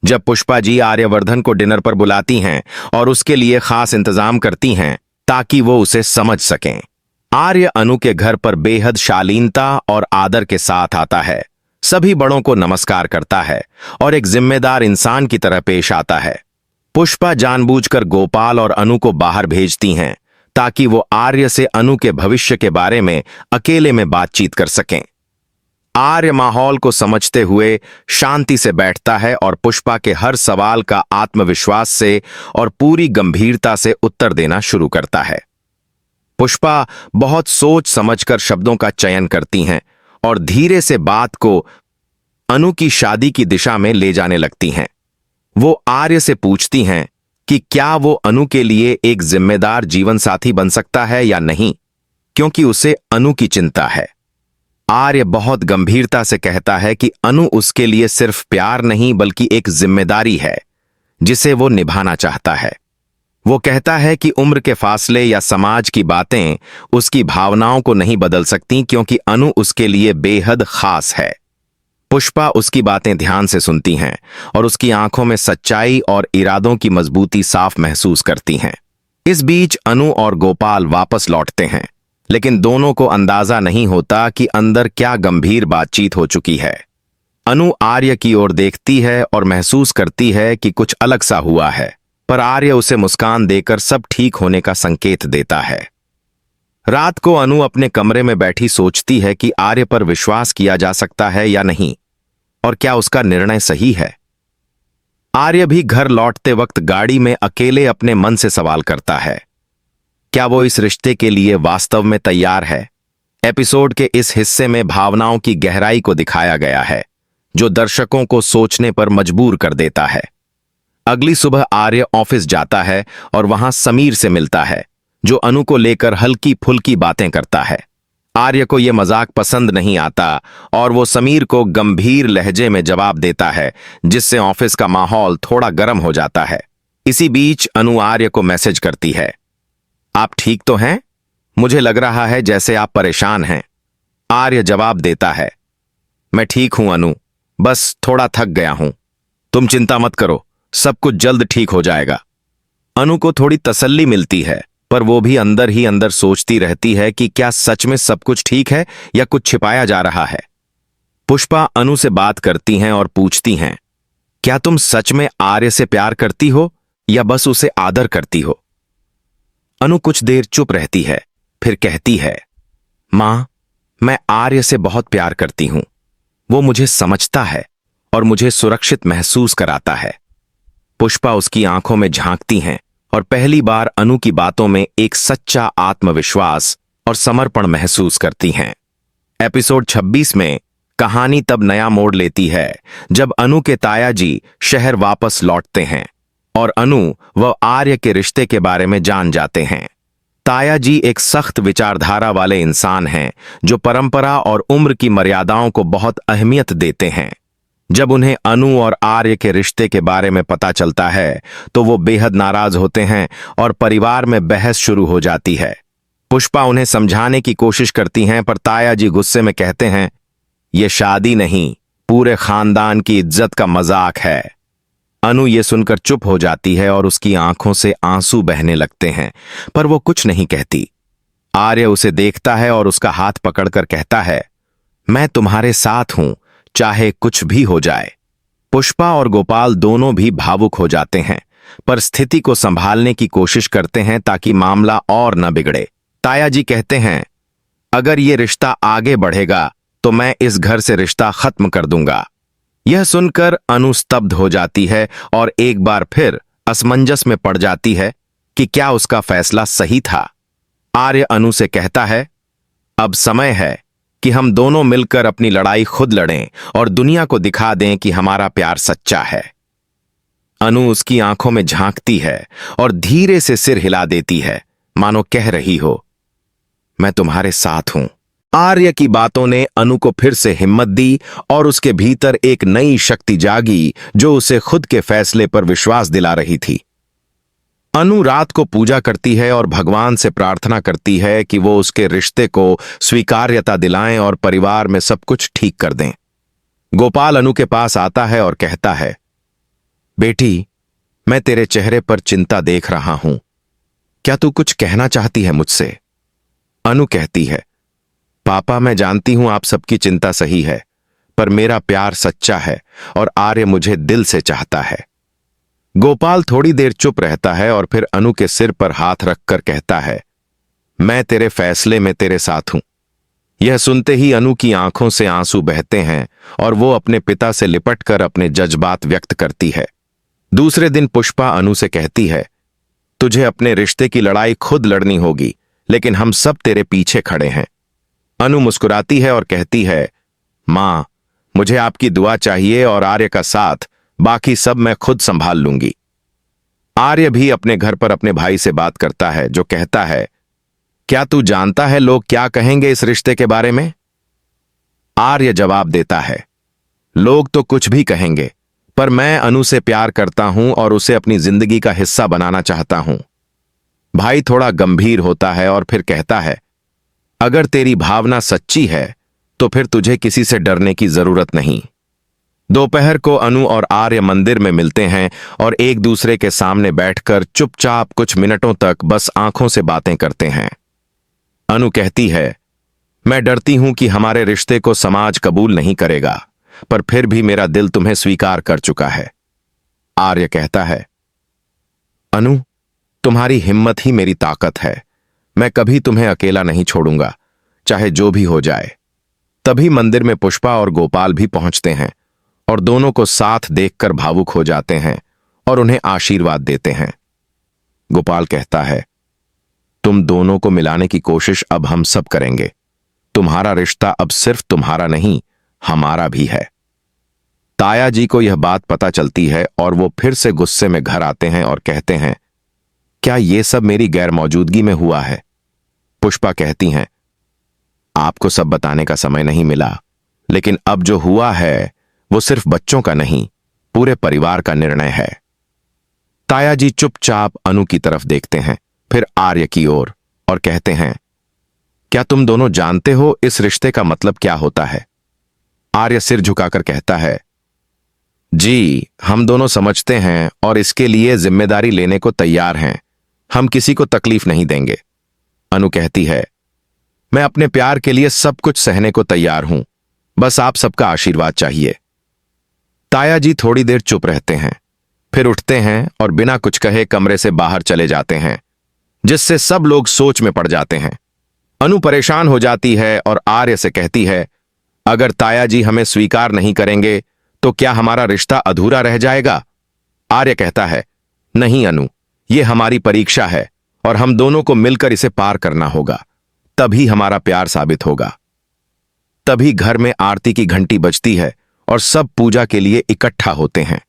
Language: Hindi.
जब पुष्पा जी आर्यवर्धन को डिनर पर बुलाती हैं और उसके लिए खास इंतजाम करती हैं ताकि वो उसे समझ सकें। आर्य अनु के घर पर बेहद शालीनता और आदर के साथ आता है, सभी बड़ों को नमस्कार करता है और एक जिम्मेदार इंसान की तरह पेश आता है। पुष्पा जानबूझकर गोपाल और अनु को बाहर भेजती हैं ताकि वो आर्य से अनु के भविष्य के बारे में अकेले में बातचीत कर सकें। आर्य माहौल को समझते हुए शांति से बैठता है और पुष्पा के हर सवाल का आत्मविश्वास से और पूरी गंभीरता से उत्तर देना शुरू करता है। पुष्पा बहुत सोच समझकर शब्दों का चयन करती हैं और धीरे से बात को अनु की शादी की दिशा में ले जाने लगती हैं। वो आर्य से पूछती हैं कि क्या वो अनु के लिए एक जिम्मेदार जीवन साथी बन सकता है या नहीं, क्योंकि उसे अनु की चिंता है। आर्य बहुत गंभीरता से कहता है कि अनु उसके लिए सिर्फ प्यार नहीं बल्कि एक जिम्मेदारी है जिसे वो निभाना चाहता है। वो कहता है कि उम्र के फासले या समाज की बातें उसकी भावनाओं को नहीं बदल सकती, क्योंकि अनु उसके लिए बेहद खास है। पुष्पा उसकी बातें ध्यान से सुनती हैं और उसकी आंखों में सच्चाई और इरादों की मजबूती साफ महसूस करती हैं। इस बीच अनु और गोपाल वापस लौटते हैं, लेकिन दोनों को अंदाजा नहीं होता कि अंदर क्या गंभीर बातचीत हो चुकी है। अनु आर्य की ओर देखती है और महसूस करती है कि कुछ अलग सा हुआ है, पर आर्य उसे मुस्कान देकर सब ठीक होने का संकेत देता है। रात को अनु अपने कमरे में बैठी सोचती है कि आर्य पर विश्वास किया जा सकता है या नहीं, और क्या उसका निर्णय सही है। आर्य भी घर लौटते वक्त गाड़ी में अकेले अपने मन से सवाल करता है, क्या वो इस रिश्ते के लिए वास्तव में तैयार है। एपिसोड के इस हिस्से में भावनाओं की गहराई को दिखाया गया है, जो दर्शकों को सोचने पर मजबूर कर देता है। अगली सुबह आर्य ऑफिस जाता है और वहां समीर से मिलता है, जो अनु को लेकर हल्की फुल्की बातें करता है। आर्य को यह मजाक पसंद नहीं आता और वो समीर को गंभीर लहजे में जवाब देता है, जिससे ऑफिस का माहौल थोड़ा गर्म हो जाता है। इसी बीच अनु आर्य को मैसेज करती है, आप ठीक तो हैं? मुझे लग रहा है जैसे आप परेशान हैं। आर्य जवाब देता है, मैं ठीक हूं अनु, बस थोड़ा थक गया हूं। तुम चिंता मत करो, सब कुछ जल्द ठीक हो जाएगा। अनु को थोड़ी तसल्ली मिलती है, पर वो भी अंदर ही अंदर सोचती रहती है कि क्या सच में सब कुछ ठीक है या कुछ छिपाया जा रहा है। पुष्पा अनु से बात करती हैं और पूछती हैं, क्या तुम सच में आर्य से प्यार करती हो या बस उसे आदर करती हो। अनु कुछ देर चुप रहती है, फिर कहती है, मां, मैं आर्य से बहुत प्यार करती हूं। वो मुझे समझता है और मुझे सुरक्षित महसूस कराता है। पुष्पा उसकी आंखों में झांकती हैं और पहली बार अनु की बातों में एक सच्चा आत्मविश्वास और समर्पण महसूस करती हैं। एपिसोड 26 में कहानी तब नया मोड़ लेती है जब अनु के ताया जी शहर वापस लौटते हैं और अनु व आर्य के रिश्ते के बारे में जान जाते हैं। ताया जी एक सख्त विचारधारा वाले इंसान हैं, जो परंपरा और उम्र की मर्यादाओं को बहुत अहमियत देते हैं। जब उन्हें अनु और आर्य के रिश्ते के बारे में पता चलता है तो वो बेहद नाराज होते हैं और परिवार में बहस शुरू हो जाती है। पुष्पा उन्हें समझाने की कोशिश करती हैं, पर ताया जी गुस्से में कहते हैं, ये शादी नहीं, पूरे खानदान की इज्जत का मजाक है। अनु ये सुनकर चुप हो जाती है और उसकी आंखों से आंसू बहने लगते हैं, पर वो कुछ नहीं कहती। आर्य उसे देखता है और उसका हाथ पकड़कर कहता है, मैं तुम्हारे साथ हूं, चाहे कुछ भी हो जाए। पुष्पा और गोपाल दोनों भी भावुक हो जाते हैं, पर स्थिति को संभालने की कोशिश करते हैं ताकि मामला और न बिगड़े। ताया जी कहते हैं, अगर ये रिश्ता आगे बढ़ेगा तो मैं इस घर से रिश्ता खत्म कर दूंगा। यह सुनकर अनु स्तब्ध हो जाती है और एक बार फिर असमंजस में पड़ जाती है कि क्या उसका फैसला सही था। आर्य अनु से कहता है, अब समय है कि हम दोनों मिलकर अपनी लड़ाई खुद लड़ें और दुनिया को दिखा दें कि हमारा प्यार सच्चा है। अनु उसकी आंखों में झांकती है और धीरे से सिर हिला देती है, मानो कह रही हो, मैं तुम्हारे साथ हूं। आर्य की बातों ने अनु को फिर से हिम्मत दी और उसके भीतर एक नई शक्ति जागी जो उसे खुद के फैसले पर विश्वास दिला रही थी। अनु रात को पूजा करती है और भगवान से प्रार्थना करती है कि वो उसके रिश्ते को स्वीकार्यता दिलाएं और परिवार में सब कुछ ठीक कर दें। गोपाल अनु के पास आता है और कहता है, बेटी, मैं तेरे चेहरे पर चिंता देख रहा हूं। क्या तू कुछ कहना चाहती है मुझसे? अनु कहती है, पापा, मैं जानती हूं आप सबकी चिंता सही है, पर मेरा प्यार सच्चा है और आर्य मुझे दिल से चाहता है। गोपाल थोड़ी देर चुप रहता है और फिर अनु के सिर पर हाथ रखकर कहता है, मैं तेरे फैसले में तेरे साथ हूं। यह सुनते ही अनु की आंखों से आंसू बहते हैं और वो अपने पिता से लिपटकर अपने जज्बात व्यक्त करती है। दूसरे दिन पुष्पा अनु से कहती है, तुझे अपने रिश्ते की लड़ाई खुद लड़नी होगी, लेकिन हम सब तेरे पीछे खड़े हैं। अनु मुस्कुराती है और कहती है, मां, मुझे आपकी दुआ चाहिए और आर्य का साथ, बाकी सब मैं खुद संभाल लूंगी। आर्य भी अपने घर पर अपने भाई से बात करता है, जो कहता है, क्या तू जानता है लोग क्या कहेंगे इस रिश्ते के बारे में? आर्य जवाब देता है, लोग तो कुछ भी कहेंगे, पर मैं अनु से प्यार करता हूं और उसे अपनी जिंदगी का हिस्सा बनाना चाहता हूं। भाई थोड़ा गंभीर होता है और फिर कहता है, अगर तेरी भावना सच्ची है तो फिर तुझे किसी से डरने की जरूरत नहीं। दोपहर को अनु और आर्य मंदिर में मिलते हैं और एक दूसरे के सामने बैठकर चुपचाप कुछ मिनटों तक बस आंखों से बातें करते हैं। अनु कहती है, मैं डरती हूं कि हमारे रिश्ते को समाज कबूल नहीं करेगा, पर फिर भी मेरा दिल तुम्हें स्वीकार कर चुका है। आर्य कहता है, अनु, तुम्हारी हिम्मत ही मेरी ताकत है। मैं कभी तुम्हें अकेला नहीं छोड़ूंगा, चाहे जो भी हो जाए। तभी मंदिर में पुष्पा और गोपाल भी पहुंचते हैं और दोनों को साथ देखकर भावुक हो जाते हैं और उन्हें आशीर्वाद देते हैं। गोपाल कहता है, तुम दोनों को मिलाने की कोशिश अब हम सब करेंगे। तुम्हारा रिश्ता अब सिर्फ तुम्हारा नहीं, हमारा भी है। ताया जी को यह बात पता चलती है और वो फिर से गुस्से में घर आते हैं और कहते हैं, क्या ये सब मेरी गैर मौजूदगी में हुआ है? पुष्पा कहती हैं, आपको सब बताने का समय नहीं मिला, लेकिन अब जो हुआ है वो सिर्फ बच्चों का नहीं, पूरे परिवार का निर्णय है। ताया जी चुपचाप अनु की तरफ देखते हैं, फिर आर्य की ओर, और कहते हैं, क्या तुम दोनों जानते हो इस रिश्ते का मतलब क्या होता है? आर्य सिर झुकाकर कहता है, जी, हम दोनों समझते हैं और इसके लिए जिम्मेदारी लेने को तैयार हैं। हम किसी को तकलीफ नहीं देंगे। अनु कहती है, मैं अपने प्यार के लिए सब कुछ सहने को तैयार हूं, बस आप सबका आशीर्वाद चाहिए। ताया जी थोड़ी देर चुप रहते हैं, फिर उठते हैं और बिना कुछ कहे कमरे से बाहर चले जाते हैं, जिससे सब लोग सोच में पड़ जाते हैं। अनु परेशान हो जाती है और आर्य से कहती है, अगर ताया जी हमें स्वीकार नहीं करेंगे तो क्या हमारा रिश्ता अधूरा रह जाएगा? आर्य कहता है, नहीं अनु, ये हमारी परीक्षा है और हम दोनों को मिलकर इसे पार करना होगा, तभी हमारा प्यार साबित होगा। तभी घर में आरती की घंटी बजती है और सब पूजा के लिए इकट्ठा होते हैं।